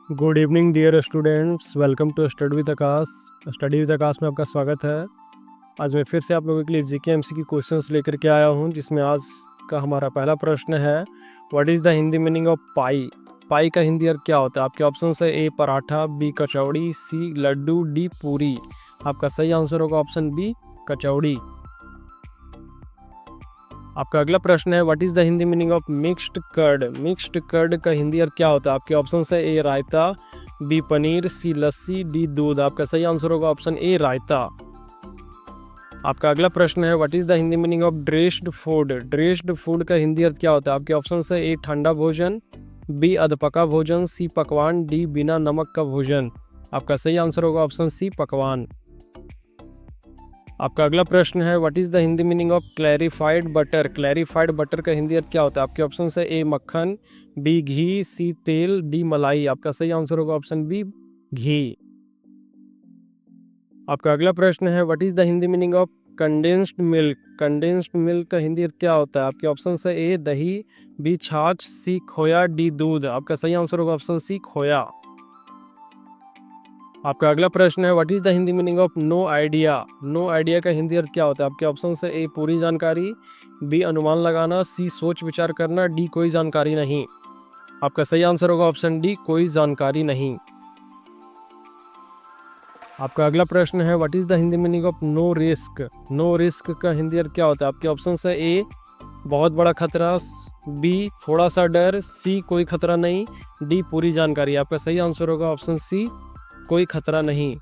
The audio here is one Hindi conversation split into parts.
Good evening dear students, welcome to study with Aakash. Study with Aakash में आपका स्वागत है। आज मैं फिर से आप लोगों के लिए जीके एमसीक्यू क्वेश्चंस लेकर के आया हूं, जिसमें आज का हमारा पहला प्रश्न है, what is the Hindi meaning of pie. Pie का हिंदी अर्थ क्या होता है? आपके ऑप्शन है A paratha, B kachori, C laddoo, D puri. आपका सही आंसर होगा ऑप्शन बी कचौड़ी। आपका अगला प्रश्न है, what is the Hindi meaning of mixed curd. Mixed curd का हिंदी अर्थ क्या होता है? आपके ऑप्शन है A raita, B paneer, C lassi, D दूध। आपका सही आंसर होगा ऑप्शन ए रायता। आपका अगला प्रश्न है, what is the Hindi meaning of dressed food. Dressed food का हिंदी अर्थ क्या होता है? आपके ऑप्शन है ए ठंडा भोजन, बी अधपका भोजन, सी पकवान, डी बिना नमक का भोजन। आपका सही आंसर होगा ऑप्शन सी पकवान। आपका अगला प्रश्न है, what is the Hindi meaning of clarified butter. Clarified butter का हिंदी अर्थ क्या होता है? आपके ऑप्शन है ए मक्खन, बी घी, सी तेल, डी मलाई। आपका सही आंसर होगा ऑप्शन बी घी। आपका अगला प्रश्न है, what is the Hindi meaning of condensed milk. Condensed milk का हिंदी अर्थ क्या होता है? आपके ऑप्शन है ए दही, बी छाछ, सी खोया, डी दूध। आपका सही आंसर होगा ऑप्शन सी खोया। आपका अगला प्रश्न है, what is the Hindi meaning of no idea. No idea का हिंदी अर्थ क्या होता है? आपके ऑप्शन है ए पूरी जानकारी, बी अनुमान लगाना, सी सोच विचार करना, डी कोई जानकारी नहीं। आपका सही आंसर होगा ऑप्शन डी कोई जानकारी नहीं। आपका अगला प्रश्न है, what is the Hindi meaning of no risk. No risk का हिंदी अर्थ क्या होता है? आपके ऑप्शन है ए बहुत बड़ा खतरा, बी थोड़ा सा डर, सी कोई खतरा नहीं, डी पूरी जानकारी। आपका सही आंसर होगा ऑप्शन सी कोई खतरा नहीं।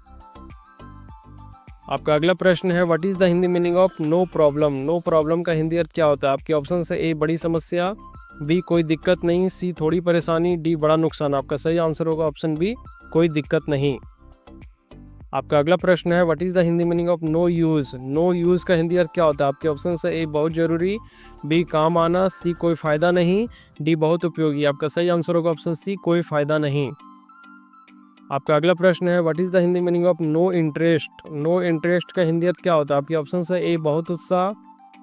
आपका अगला प्रश्न है, what is the Hindi meaning of no problem. No problem का हिंदी अर्थ क्या होता है? आपके ऑप्शन है ए बड़ी समस्या, बी कोई दिक्कत नहीं, सी थोड़ी परेशानी, डी बड़ा नुकसान। आपका सही आंसर होगा ऑप्शन बी कोई दिक्कत नहीं। आपका अगला प्रश्न है, what is the Hindi meaning of no use. No use का हिंदी अर्थ क्या होता है? आपके ऑप्शन है ए बहुत जरूरी, बी काम आना, सी कोई फ़ायदा नहीं, डी बहुत उपयोगी। आपका सही आंसर होगा ऑप्शन सी कोई फ़ायदा नहीं। आपका अगला प्रश्न है, what is the Hindi meaning of no interest. No interest का हिंदी अर्थ क्या होता है? आपके ऑप्शन है ए बहुत उत्साह,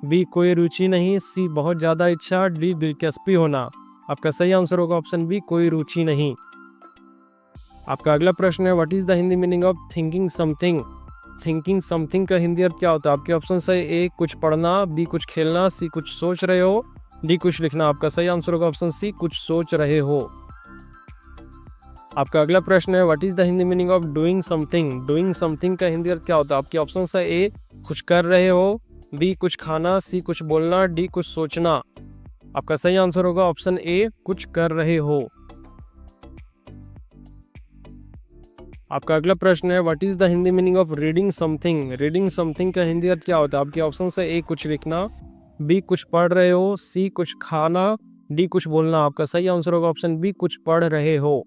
बी कोई रुचि नहीं, सी बहुत ज़्यादा इच्छा, डी दिलचस्पी होना। आपका सही आंसर होगा ऑप्शन बी कोई रुचि नहीं। आपका अगला प्रश्न है, what is the Hindi meaning of thinking something. Thinking something का हिंदी अर्थ क्या होता है? आपके ऑप्शन है ए कुछ पढ़ना, बी कुछ खेलना, सी कुछ सोच रहे हो, डी कुछ लिखना। आपका सही आंसर होगा ऑप्शन सी कुछ सोच रहे हो। आपका अगला प्रश्न है, what is the Hindi meaning of doing something. Doing something का हिंदी अर्थ क्या होता है? आपके ऑप्शन है ए कुछ कर रहे हो, बी कुछ खाना, सी कुछ बोलना, डी कुछ सोचना। आपका सही आंसर होगा ऑप्शन ए कुछ कर रहे हो। आपका अगला प्रश्न है, what is the Hindi meaning of reading something. Reading something का हिंदी अर्थ क्या होता है? आपके ऑप्शन है ए कुछ लिखना, बी कुछ पढ़ रहे हो, सी कुछ खाना, डी कुछ बोलना। आपका सही आंसर होगा ऑप्शन बी कुछ पढ़ रहे हो।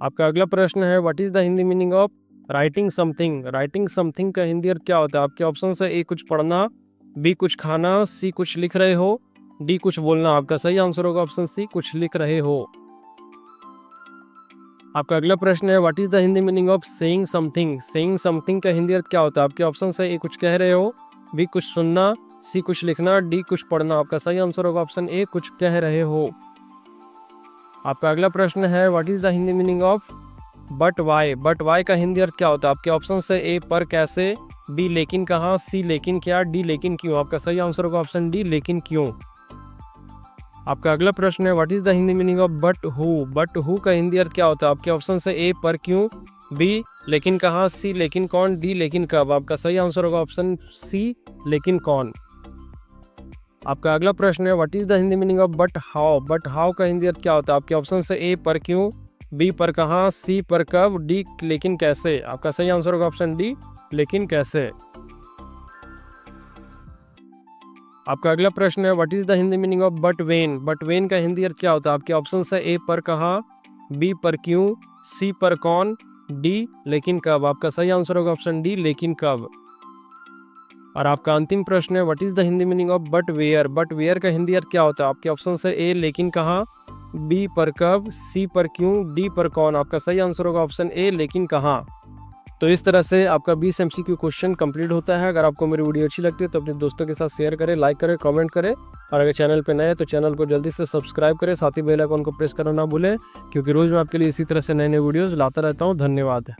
आपका अगला प्रश्न है, what is the Hindi meaning of writing something. Writing something का हिंदी अर्थ क्या होता है? आपके ऑप्शन है ए कुछ पढ़ना, बी कुछ खाना, सी कुछ लिख रहे हो, डी कुछ बोलना। आपका सही आंसर होगा ऑप्शन सी कुछ लिख रहे हो। आपका अगला प्रश्न है, what is the Hindi meaning of saying something. Saying something का हिंदी अर्थ क्या होता है? आपके ऑप्शन है ए कुछ कह रहे हो, बी कुछ सुनना, सी कुछ लिखना, डी कुछ पढ़ना। आपका सही आंसर होगा ऑप्शन ए कुछ कह रहे हो। आपका अगला प्रश्न है, what is the Hindi meaning of but why. But why का हिंदी अर्थ क्या होता है? आपके ऑप्शन है ए पर कैसे, बी लेकिन कहाँ, सी लेकिन क्या, डी लेकिन क्यों। आपका सही आंसर होगा ऑप्शन डी लेकिन क्यों। आपका अगला प्रश्न है, what is the Hindi meaning of but who. But who का हिंदी अर्थ क्या होता है? आपके ऑप्शन है ए पर क्यों, बी लेकिन कहाँ, सी लेकिन कौन, डी लेकिन कब। आपका सही आंसर होगा ऑप्शन सी लेकिन कौन। आपका अगला प्रश्न है, what is the Hindi meaning of but how. But how का हिंदी अर्थ क्या होता है? आपके ऑप्शन है ए पर क्यों, बी पर कहाँ, सी पर कब, डी लेकिन कैसे। आपका सही आंसर होगा ऑप्शन डी लेकिन कैसे। आपका अगला प्रश्न है, what is the Hindi meaning of but when. But when का हिंदी अर्थ क्या होता है? आपके ऑप्शन है ए पर कहाँ, बी पर क्यों, सी पर कौन, डी लेकिन कब। आपका सही आंसर होगा ऑप्शन डी लेकिन कब। और आपका अंतिम प्रश्न है, what is the Hindi meaning of but where. But where का हिंदी अर्थ क्या होता है? आपके ऑप्शन है ए लेकिन कहाँ, बी पर कब, सी पर क्यों, डी पर कौन। आपका सही आंसर होगा ऑप्शन ए लेकिन कहाँ। तो इस तरह से आपका 20 MCQ क्वेश्चन कंप्लीट होता है। अगर आपको मेरी वीडियो अच्छी लगती है तो अपने दोस्तों के साथ शेयर करें, लाइक करें, कमेंट करें, और अगर चैनल पे नए हैं तो चैनल को जल्दी से सब्सक्राइब करें, साथ ही बेल आइकन को प्रेस करना ना भूलें, क्योंकि रोज़ मैं आपके लिए इसी तरह से नए नए वीडियोज़ लाता रहता हूँ। धन्यवाद।